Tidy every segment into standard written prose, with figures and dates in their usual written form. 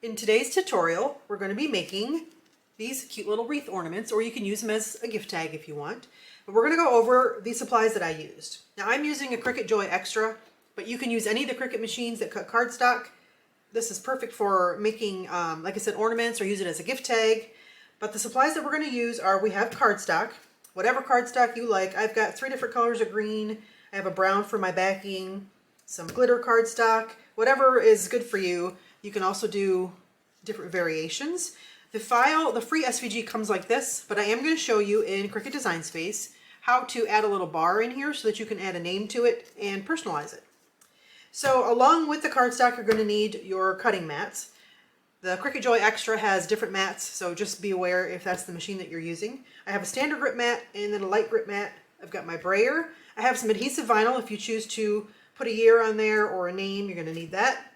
In today's tutorial, we're going to be making these cute little wreath ornaments, or you can use them as a gift tag if you want. But we're going to go over the supplies that I used. Now I'm using a Cricut Joy Extra, but you can use any of the Cricut machines that cut cardstock. This is perfect for making, like I said, ornaments, or use it as a gift tag. But the supplies that we're going to use are, we have cardstock, whatever cardstock you like. I've got 3 different colors of green. I have a brown for my backing, some glitter cardstock, whatever is good for you. You can also do different variations. The file, the free SVG comes like this, but I am going to show you in Cricut Design Space how to add a little bar in here so that you can add a name to it and personalize it. So along with the cardstock, you're going to need your cutting mats. The Cricut Joy Extra has different mats, so just be aware if that's the machine that you're using. I have a standard grip mat and then a light grip mat. I've got my brayer. I have some adhesive vinyl if you choose to put a year on there or a name, you're going to need that.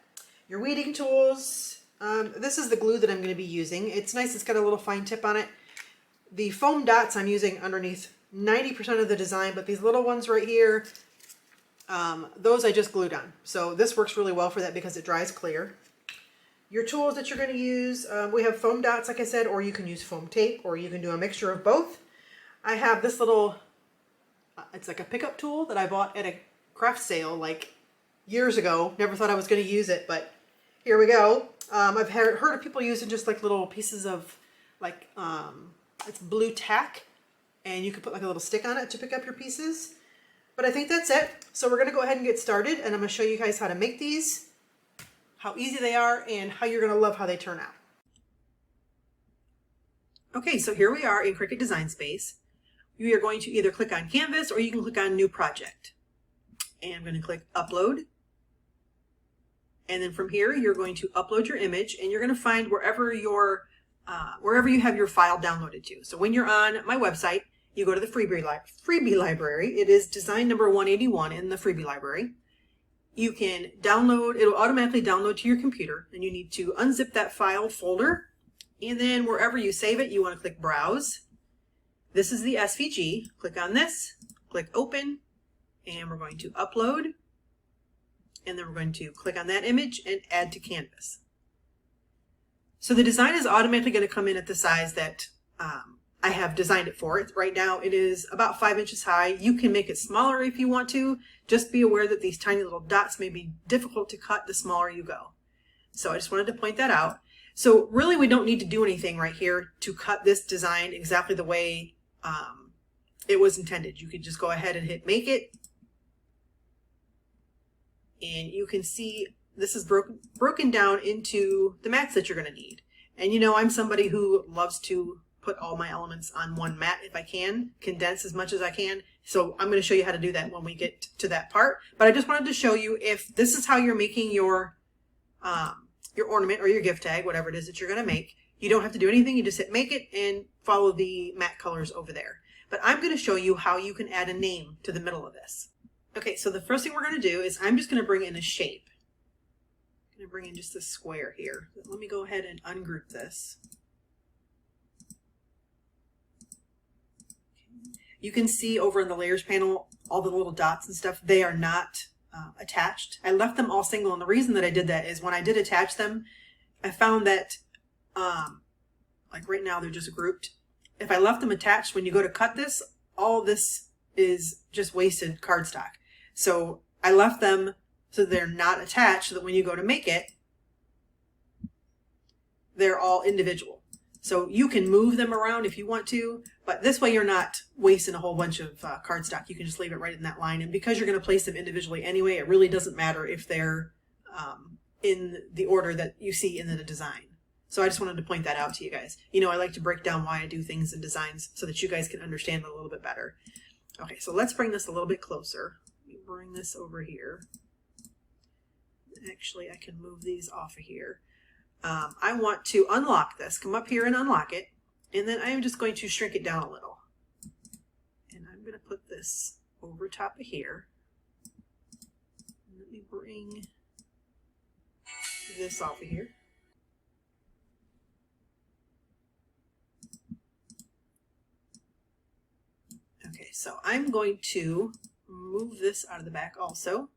Your weeding tools. This is the glue that I'm going to be using. It's nice, it's got a little fine tip on it. The foam dots I'm using underneath 90% of the design, but these little ones right here, those I just glued on. So this works really well for that because it dries clear. Your tools that you're going to use, we have foam dots, like I said, or you can use foam tape, or you can do a mixture of both. I have this little, it's like a pickup tool that I bought at a craft sale like years ago. Never thought I was going to use it, but here we go. I've heard of people using just like little pieces of like, it's blue tack, and you could put like a little stick on it to pick up your pieces. But I think that's it. So we're going to go ahead and get started, and I'm going to show you guys how to make these, how easy they are, and how you're going to love how they turn out. Okay, so here we are in Cricut Design Space. You are going to either click on Canvas or you can click on New Project. And I'm going to click Upload. And then from here, you're going to upload your image, and you're going to find wherever you have your file downloaded to. So when you're on my website, you go to the freebie library. It is design number 181 in the freebie library. You can download, it'll automatically download to your computer, and you need to unzip that file folder. And then wherever you save it, you want to click Browse. This is the SVG. Click on this, click Open, and we're going to upload. And then we're going to click on that image and add to canvas. So the design is automatically going to come in at the size that I have designed it for. Right now it is about 5 inches high. You can make it smaller if you want to. Just be aware that these tiny little dots may be difficult to cut the smaller you go. So I just wanted to point that out. So really we don't need to do anything right here to cut this design exactly the way it was intended. You could just go ahead and hit Make It. And you can see this is broken down into the mats that you're going to need. And you know, I'm somebody who loves to put all my elements on one mat if I can, condense as much as I can. So I'm going to show you how to do that when we get to that part. But I just wanted to show you if this is how you're making your ornament or your gift tag, whatever it is that you're going to make. You don't have to do anything. You just hit Make It and follow the matte colors over there. But I'm going to show you how you can add a name to the middle of this. Okay, so the first thing we're going to do is I'm just going to bring in a shape. I'm going to bring in just a square here. Let me go ahead and ungroup this. You can see over in the layers panel all the little dots and stuff. They are not attached. I left them all single, and the reason that I did that is when I did attach them, I found that like right now they're just grouped. If I left them attached, when you go to cut this, all this is just wasted cardstock. So I left them so they're not attached, so that when you go to make it, they're all individual. So you can move them around if you want to, but this way you're not wasting a whole bunch of cardstock. You can just leave it right in that line. And because you're going to place them individually anyway, it really doesn't matter if they're in the order that you see in the design. So I just wanted to point that out to you guys. You know, I like to break down why I do things in designs so that you guys can understand it a little bit better. Okay, so let's bring this a little bit closer. Let me bring this over here. Actually, I can move these off of here. I want to unlock this. Come up here and unlock it. And then I am just going to shrink it down a little. And I'm going to put this over top of here. Let me bring this off of here. Okay, so I'm going to move this out of the back also.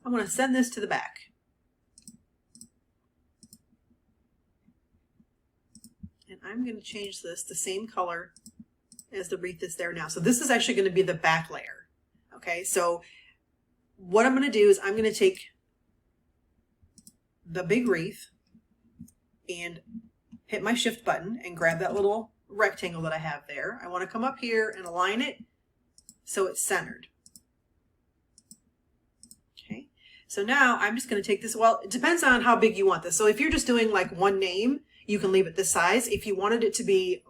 I'm going to send this to the back. I'm going to change this the same color as the wreath is there now. So this is actually going to be the back layer. Okay, so what I'm going to do is I'm going to take the big wreath and hit my shift button and grab that little rectangle that I have there. I want to come up here and align it so it's centered. Okay, so now I'm just going to take this, well, it depends on how big you want this. So if you're just doing like one name, you can leave it this size. If you wanted it to be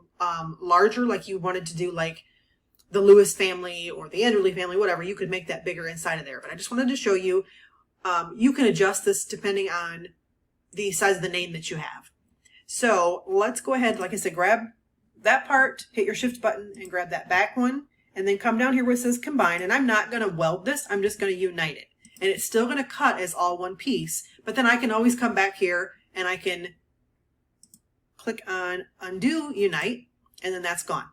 larger, like you wanted to do like the Lewis family or the Anderley family, whatever, you could make that bigger inside of there. But I just wanted to show you, you can adjust this depending on the size of the name that you have. So let's go ahead, like I said, grab that part, hit your shift button and grab that back one, and then come down here where it says combine. And I'm not going to weld this, I'm just going to unite it. And it's still going to cut as all one piece, but then I can always come back here and I can click on undo unite, and then that's gone.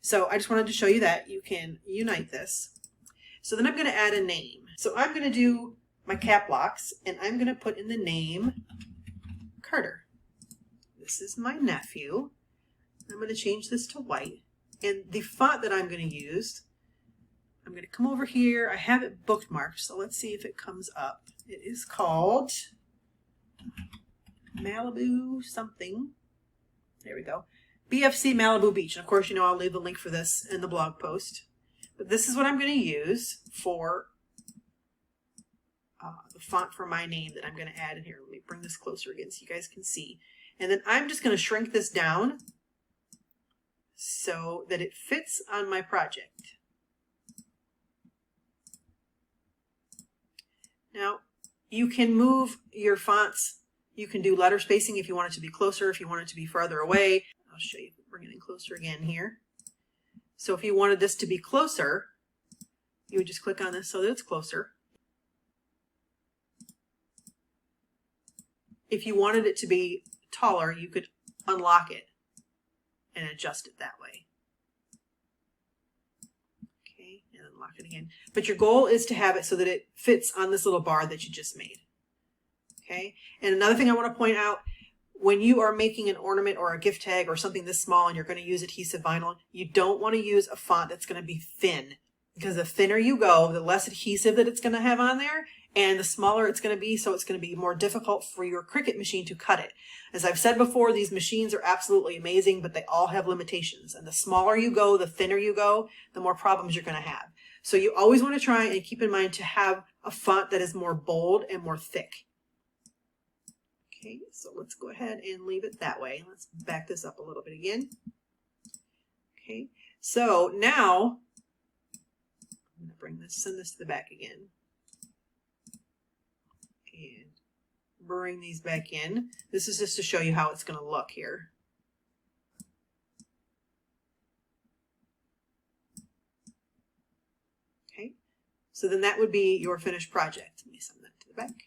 So I just wanted to show you that you can unite this. So then I'm going to add a name. So I'm going to do my cap locks and I'm going to put in the name Carter. This is my nephew. I'm going to change this to white. And the font that I'm going to use, I'm going to come over here. I have it bookmarked, so let's see if it comes up. It is called Malibu something. There we go. BFC Malibu Beach. And of course, you know, I'll leave the link for this in the blog post. But this is what I'm going to use for the font for my name that I'm going to add in here. Let me bring this closer again so you guys can see. And then I'm just going to shrink this down so that it fits on my project. Now, you can move your fonts. You can do letter spacing if you want it to be closer, if you want it to be farther away. I'll show you, bring it in closer again here. So if you wanted this to be closer, you would just click on this so that it's closer. If you wanted it to be taller, you could unlock it and adjust it that way. Okay, and unlock it again. But your goal is to have it so that it fits on this little bar that you just made. Okay, and another thing I want to point out, when you are making an ornament or a gift tag or something this small and you're going to use adhesive vinyl, you don't want to use a font that's going to be thin, because the thinner you go, the less adhesive that it's going to have on there, and the smaller it's going to be, so it's going to be more difficult for your Cricut machine to cut it. As I've said before, these machines are absolutely amazing, but they all have limitations. And the smaller you go, the thinner you go, the more problems you're going to have. So you always want to try and keep in mind to have a font that is more bold and more thick. Okay, so let's go ahead and leave it that way. Let's back this up a little bit again. Okay, so now I'm going to bring this, send this to the back again. And bring these back in. This is just to show you how it's going to look here. Okay, so then that would be your finished project. Let me send that to the back.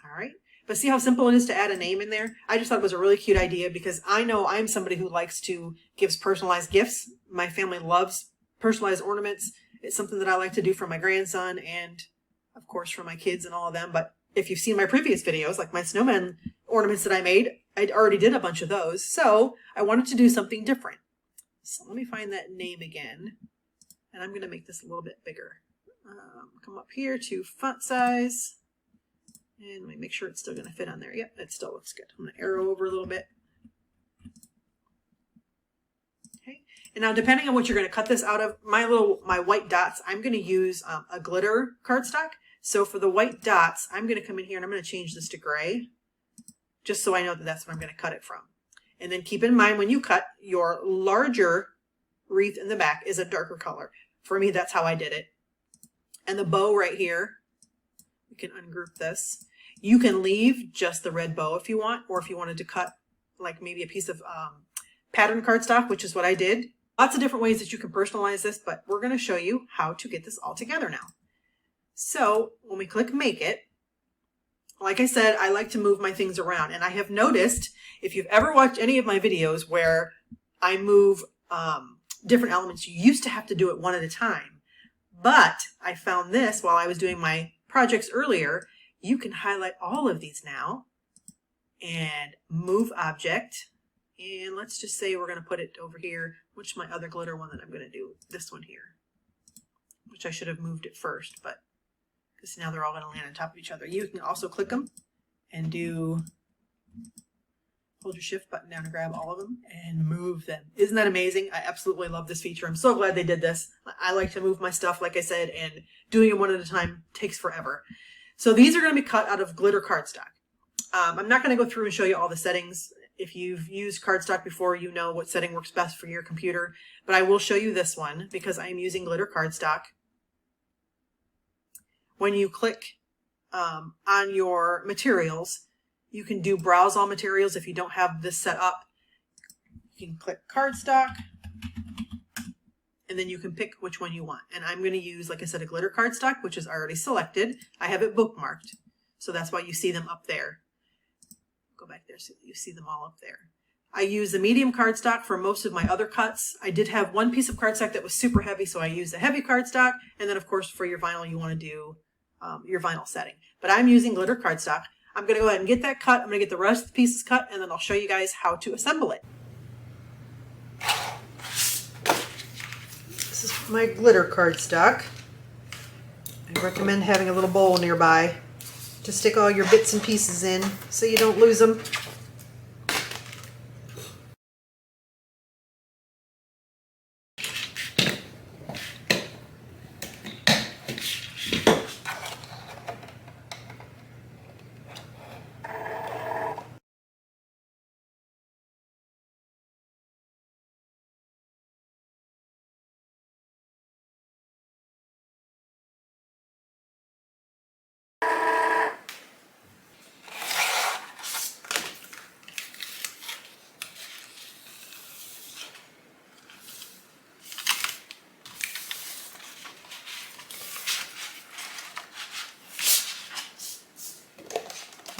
All right. But see how simple it is to add a name in there? I just thought it was a really cute idea because I know I'm somebody who likes to give personalized gifts. My family loves personalized ornaments. It's something that I like to do for my grandson and, of course, for my kids and all of them. But if you've seen my previous videos, like my snowman ornaments that I made, I already did a bunch of those. So I wanted to do something different. So let me find that name again. And I'm going to make this a little bit bigger. Come up here to font size. And let me make sure it's still going to fit on there. Yep, it still looks good. I'm going to arrow over a little bit. Okay. And now depending on what you're going to cut this out of, my white dots, I'm going to use a glitter cardstock. So for the white dots, I'm going to come in here and I'm going to change this to gray, just so I know that that's what I'm going to cut it from. And then keep in mind when you cut, your larger wreath in the back is a darker color. For me, that's how I did it. And the bow right here, we can ungroup this. You can leave just the red bow if you want, or if you wanted to cut like maybe a piece of pattern cardstock, which is what I did. Lots of different ways that you can personalize this, but we're going to show you how to get this all together now. So when we click make it, like I said, I like to move my things around. And I have noticed, if you've ever watched any of my videos where I move different elements, you used to have to do it one at a time. But I found this while I was doing my projects earlier. You can highlight all of these now and move object And let's just say we're going to put it over here, which is my other glitter one that I'm going to do, this one here, which I should have moved it first, but because now they're all going to land on top of each other. You can also click them and hold your shift button down and grab all of them and move them. Isn't that amazing? I absolutely love this feature. I'm so glad they did this. I like to move my stuff, like I said, and doing it one at a time takes forever. So these are going to be cut out of glitter cardstock. I'm not going to go through and show you all the settings. If you've used cardstock before, you know what setting works best for your computer, but I will show you this one because I am using glitter cardstock. When you click on your materials, you can do browse all materials. If you don't have this set up, you can click cardstock and then you can pick which one you want. And I'm going to use, like I said, a glitter cardstock, which is already selected. I have it bookmarked, so that's why you see them up there. Go back there so you see them all up there. I use the medium cardstock for most of my other cuts. I did have one piece of cardstock that was super heavy, so I used the heavy cardstock. And then, of course, for your vinyl, you want to do your vinyl setting. But I'm using glitter cardstock. I'm going to go ahead and get that cut. I'm going to get the rest of the pieces cut, and then I'll show you guys how to assemble it. This is my glitter cardstock. I recommend having a little bowl nearby to stick all your bits and pieces in so you don't lose them.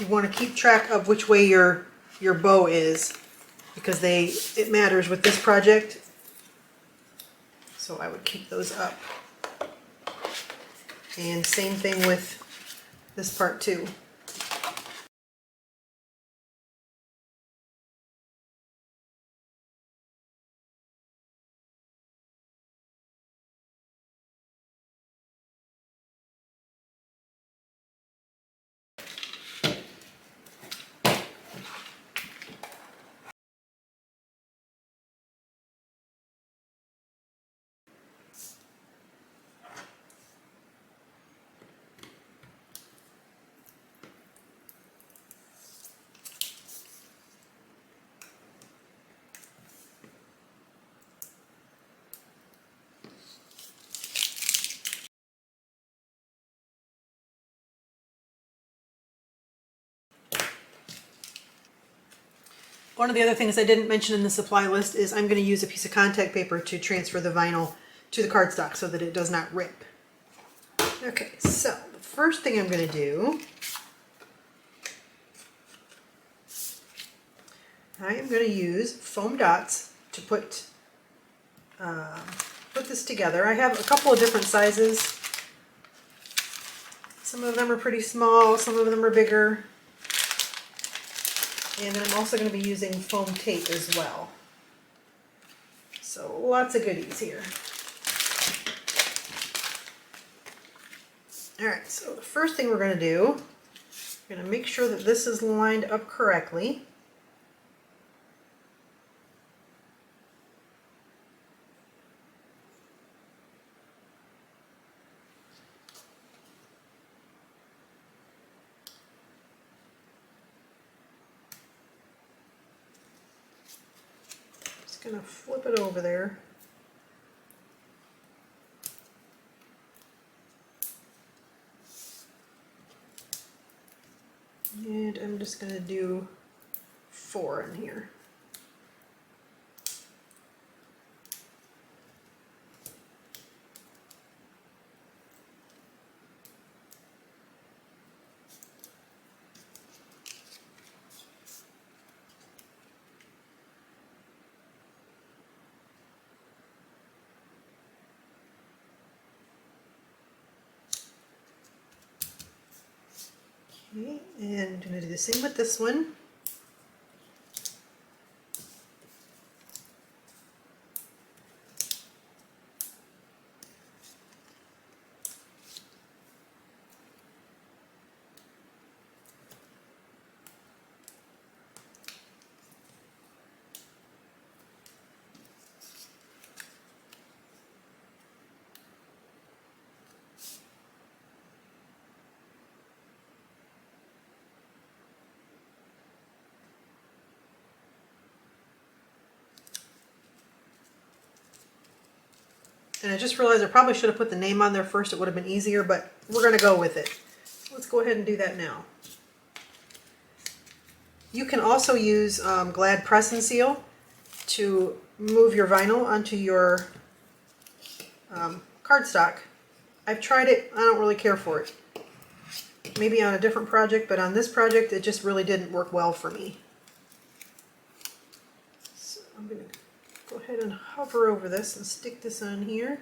You want to keep track of which way your bow is because it matters with this project. So I would keep those up. And same thing with this part too. One of the other things I didn't mention in the supply list is I'm going to use a piece of contact paper to transfer the vinyl to the cardstock so that it does not rip. Okay, so the first thing I'm going to do, I am going to use foam dots to put this together. I have a couple of different sizes. Some of them are pretty small, some of them are bigger. And then I'm also going to be using foam tape as well. So lots of goodies here. Alright, so the first thing we're going to do, we're going to make sure that this is lined up correctly. Gonna flip it over there. And I'm just gonna do 4 in here. Okay, and I'm going to do the same with this one. And I just realized I probably should have put the name on there first. It would have been easier, but we're going to go with it. Let's go ahead and do that now. You can also use Glad Press and Seal to move your vinyl onto your cardstock. I've tried it. I don't really care for it. Maybe on a different project, but on this project it just really didn't work well for me. So I'm going to go ahead and hover over this and stick this on here.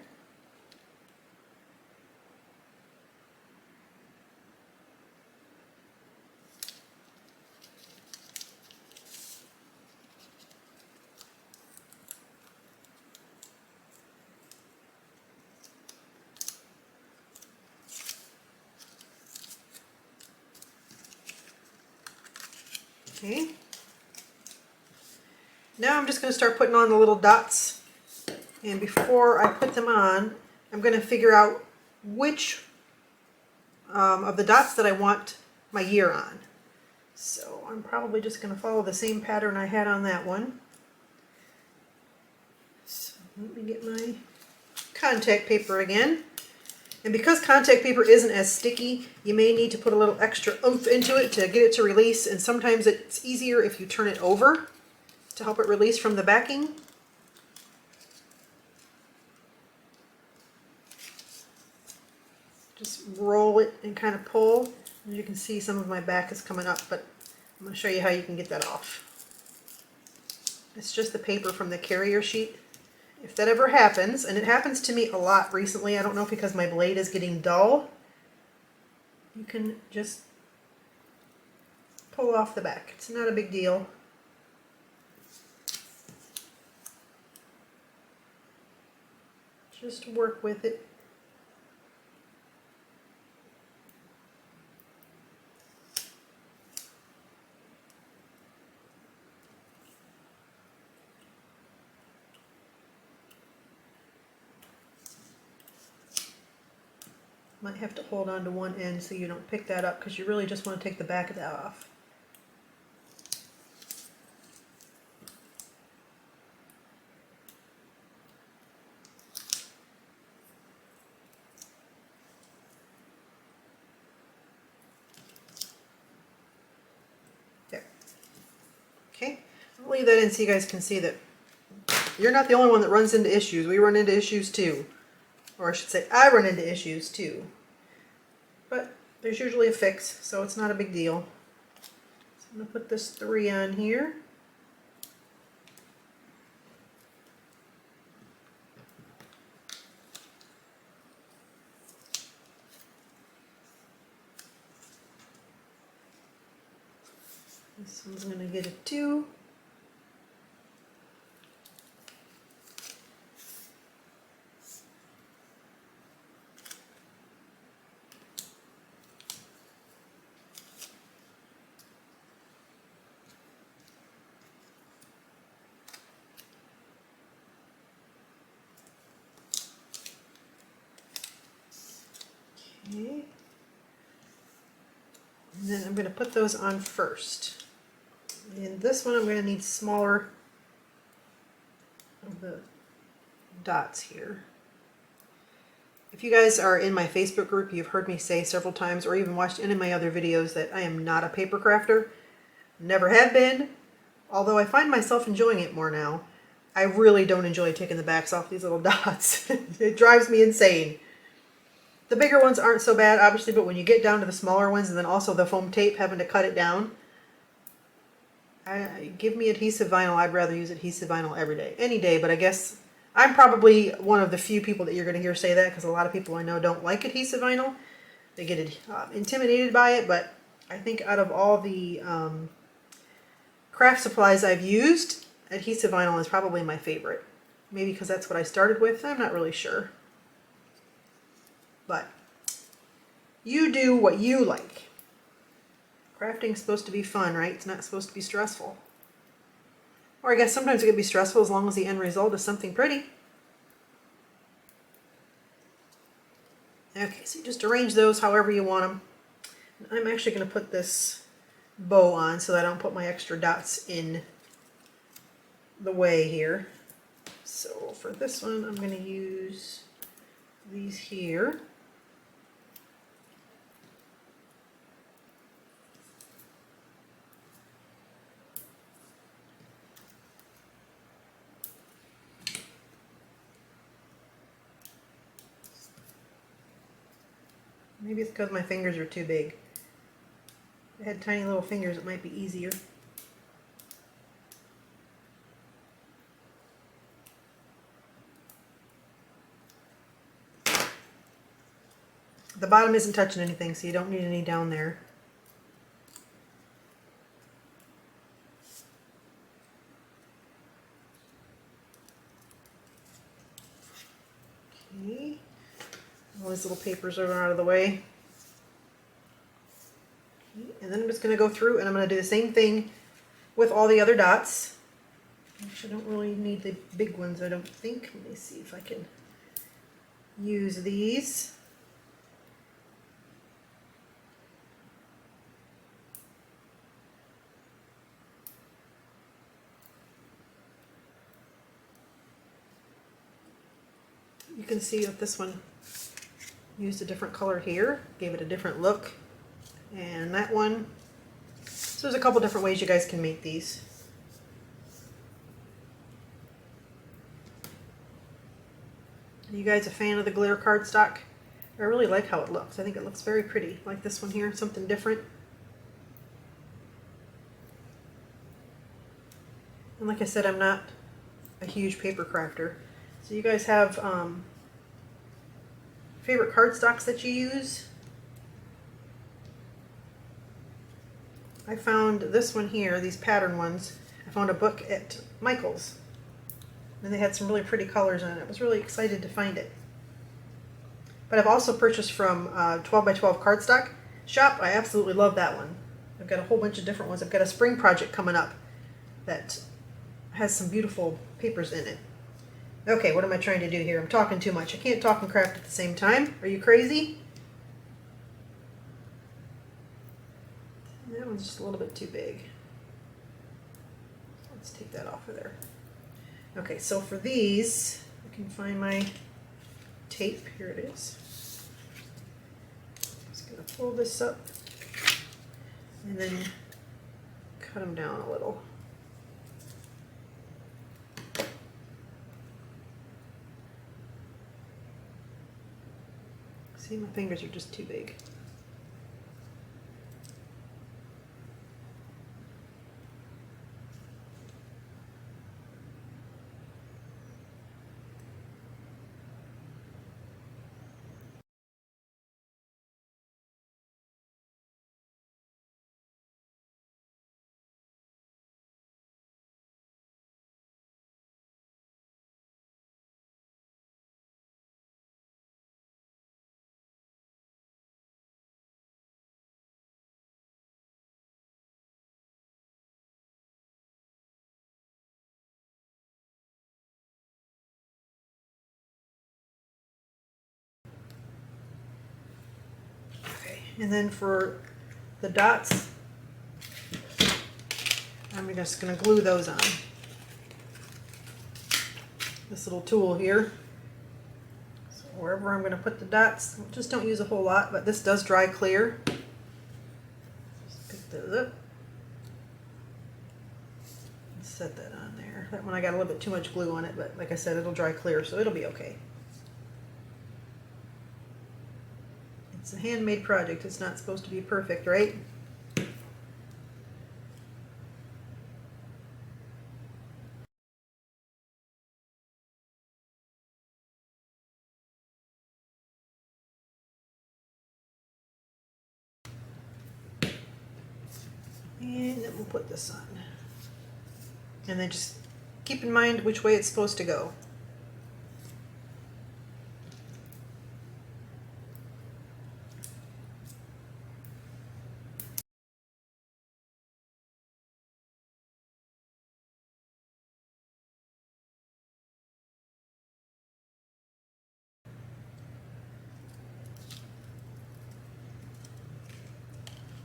Okay. Now I'm just going to start putting on the little dots, and before I put them on, I'm going to figure out which of the dots that I want my year on. So I'm probably just going to follow the same pattern I had on that one. So let me get my contact paper again. And because contact paper isn't as sticky, you may need to put a little extra oomph into it to get it to release, and sometimes it's easier if you turn it over to help it release from the backing. Just roll it and kind of pull. As you can see, some of my back is coming up, but I'm going to show you how you can get that off. It's just the paper from the carrier sheet. If that ever happens, and it happens to me a lot recently, I don't know if because my blade is getting dull, you can just pull off the back. It's not a big deal. Just work with it. Might have to hold on to one end so you don't pick that up, because you really just want to take the back of that off. There. Okay, I'll leave that in so you guys can see that you're not the only one that runs into issues. We run into issues too. Or I should say, I run into issues too. But there's usually a fix, so it's not a big deal. So I'm going to put this 3 on here. This one's going to get a 2. Okay. And then I'm going to put those on first. And this one I'm going to need smaller of the dots here. If you guys are in my Facebook group, you've heard me say several times, or even watched any of my other videos, that I am not a paper crafter. Never have been, although I find myself enjoying it more now. I really don't enjoy taking the backs off these little dots. It drives me insane. The bigger ones aren't so bad, obviously, but when you get down to the smaller ones, and then also the foam tape, having to cut it down, give me adhesive vinyl. I'd rather use adhesive vinyl every day, any day, but I guess I'm probably one of the few people that you're going to hear say that, because a lot of people I know don't like adhesive vinyl. They get intimidated by it, but I think out of all the craft supplies I've used, adhesive vinyl is probably my favorite. Maybe because that's what I started with, I'm not really sure. But you do what you like. Crafting's supposed to be fun, right? It's not supposed to be stressful. Or I guess sometimes it can be stressful as long as the end result is something pretty. Okay, so you just arrange those however you want them. I'm actually going to put this bow on so that I don't put my extra dots in the way here. So for this one, I'm going to use these here. Maybe it's because my fingers are too big. If I had tiny little fingers, it might be easier. The bottom isn't touching anything, so you don't need any down there. Okay. All these little papers are out of the way. Okay. And then I'm just going to go through and I'm going to do the same thing with all the other dots. Actually, I don't really need the big ones, I don't think. Let me see if I can use these. You can see that this one used a different color here, gave it a different look. And that one, so there's a couple different ways you guys can make these. Are you guys a fan of the glitter cardstock? I really like how it looks. I think it looks very pretty. Like this one here, something different. And like I said, I'm not a huge paper crafter. So you guys have favorite cardstocks that you use? I found this one here, these pattern ones. I found a book at Michael's. And they had some really pretty colors in it. I was really excited to find it. But I've also purchased from 12 by 12 Cardstock shop. I absolutely love that one. I've got a whole bunch of different ones. I've got a spring project coming up that has some beautiful papers in it. Okay, what am I trying to do here? I'm talking too much. I can't talk and craft at the same time. Are you crazy? That one's just a little bit too big. Let's take that off of there. Okay, so for these, I can find my tape. Here it is. Just gonna pull this up and then cut them down a little. See, my fingers are just too big. And then for the dots, I'm just going to glue those on. This little tool here. So wherever I'm going to put the dots, just don't use a whole lot, but this does dry clear. Just pick those up. And set that on there. That one I got a little bit too much glue on it, but like I said, it'll dry clear, so it'll be okay. It's a handmade project. It's not supposed to be perfect, right? And then we'll put this on. And then just keep in mind which way it's supposed to go.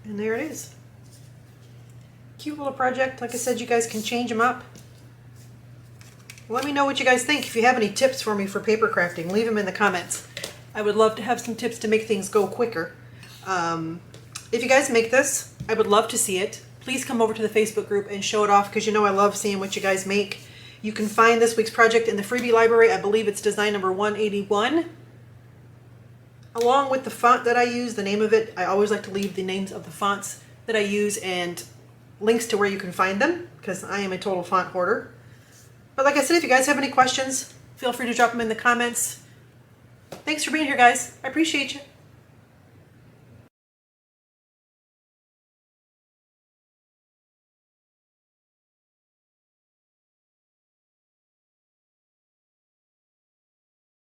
And there it is. Cute little project. Like I said, you guys can change them up. Let me know what you guys think. If you have any tips for me for paper crafting, leave them in the comments. I would love to have some tips to make things go quicker. If you guys make this, I would love to see it. Please come over to the Facebook group and show it off because you know I love seeing what you guys make. You can find this week's project in the freebie library. I believe it's design number 181. Along with the font that I use, the name of it, I always like to leave the names of the fonts that I use and links to where you can find them because I am a total font hoarder. But like I said, if you guys have any questions, feel free to drop them in the comments. Thanks for being here, guys. I appreciate you.